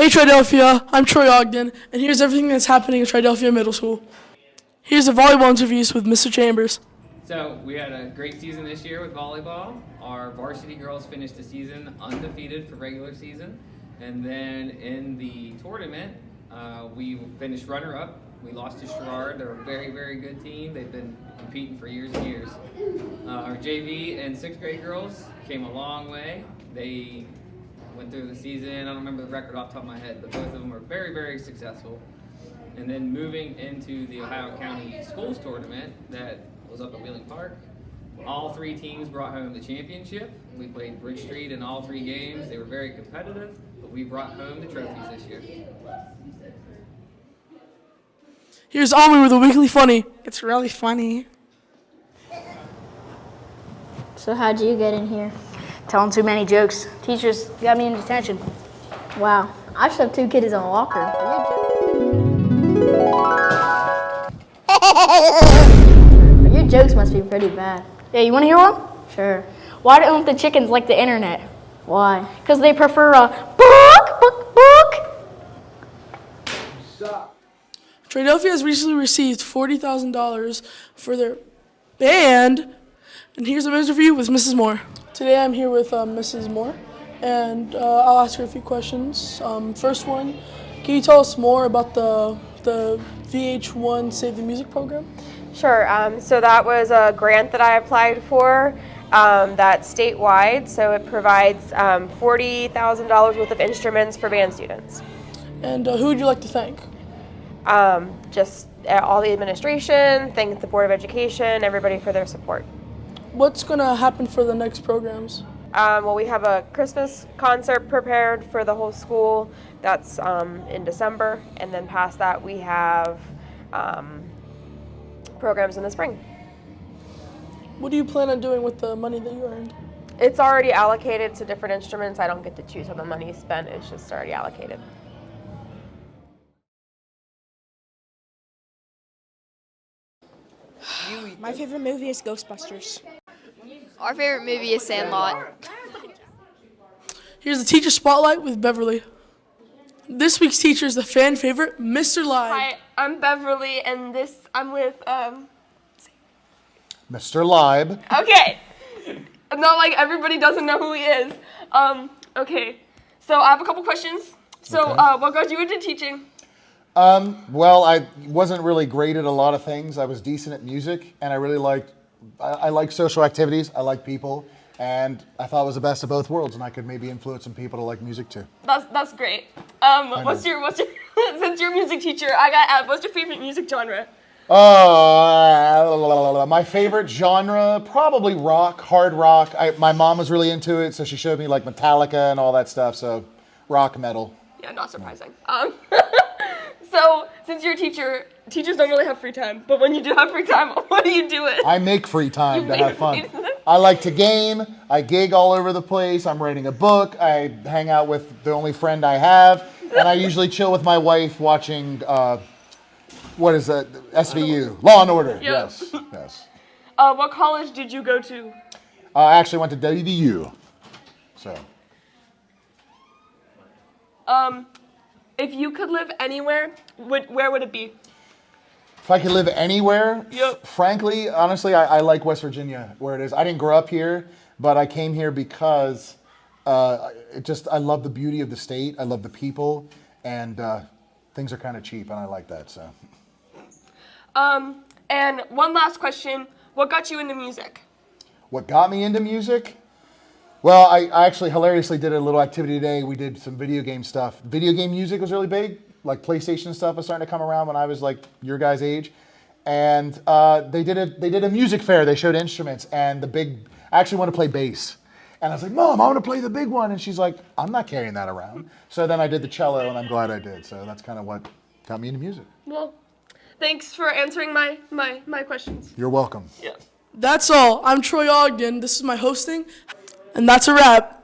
Hey Triadelphia, I'm Troy Ogden, and here's everything that's happening at Triadelphia Middle School. Here's the volleyball interviews with Mr. Chambers. So we had a great season this year with volleyball. Our varsity girls finished the season undefeated for regular season. And then in the tournament, we finished runner-up. We lost to Sherrard. They're a very, very good team. They've been competing for years and years. Our JV and 6th grade girls came a long way. They went through the season. I don't remember the record off the top of my head, but both of them were very, very successful. And then moving into the Ohio County Schools Tournament that was up at Wheeling Park, all 3 teams brought home the championship. We played Bridge Street in all 3 games. They were very competitive, but we brought home the trophies this year. Here's Ami with a weekly funny. It's really funny. So how'd you get in here? Telling too many jokes. Teachers got me in detention. Wow, I shoved 2 kiddies on a walker. Your jokes must be pretty bad. Yeah, you want to hear one? Sure. Why don't the chickens like the internet? Why? Because they prefer a book. Triadelphia has recently received $40,000 for their band, and here's an interview with Mrs. Moore. Today I'm here with Mrs. Moore, and I'll ask her a few questions. First one, can you tell us more about the VH1 Save the Music program? Sure. So that was a grant that I applied for that's statewide. So it provides $40,000 worth of instruments for band students. And who would you like to thank? Just all the administration, thank the Board of Education, everybody for their support. What's going to happen for the next programs? Well, we have a Christmas concert prepared for the whole school. That's in December. And then past that, we have programs in the spring. What do you plan on doing with the money that you earned? It's already allocated to different instruments. I don't get to choose how the money is spent. It's just already allocated. My favorite movie is Ghostbusters. Our favorite movie is Sandlot. Here's the teacher spotlight with Beverly. This week's teacher is the fan favorite, Mr. Leib. Hi, I'm Beverly, and I'm with Mr. Leib. Okay, not like everybody doesn't know who he is. Okay, so I have a couple questions. So, Okay. what got you into teaching? Well, I wasn't really great at a lot of things. I was decent at music, and I really I like social activities. I like people, and I thought it was the best of both worlds, and I could maybe influence some people to like music too. That's great. What's your since you're a music teacher, I got asked, what's your favorite music genre? My favorite genre, probably rock, hard rock. My mom was really into it, so she showed me like Metallica and all that stuff. So, rock, metal. Yeah, not surprising. So, since you're a teacher, teachers don't really have free time. But when you do have free time, what do you do with? I make free time to have fun. I like to game. I gig all over the place. I'm writing a book. I hang out with the only friend I have. And I usually chill with my wife watching, what is that? SVU. Law and Order. Yep. Yes. What college did you go to? I actually went to WVU. So. If you could live anywhere, where would it be? If I could live anywhere, Yep. Frankly, honestly, I like West Virginia, where it is. I didn't grow up here, but I came here because I love the beauty of the state. I love the people, and things are kind of cheap, and I like that. So. And one last question. What got you into music? What got me into music? Well, I actually hilariously did a little activity today. We did some video game stuff. Video game music was really big. Like PlayStation stuff was starting to come around when I was like your guys' age. And they did a music fair. They showed instruments, and I actually want to play bass. And I was like, Mom, I want to play the big one. And she's like, I'm not carrying that around. So then I did the cello, and I'm glad I did. So that's kind of what got me into music. Well, thanks for answering my questions. You're welcome. Yeah. That's all. I'm Troy Ogden. This is my hosting, and that's a wrap.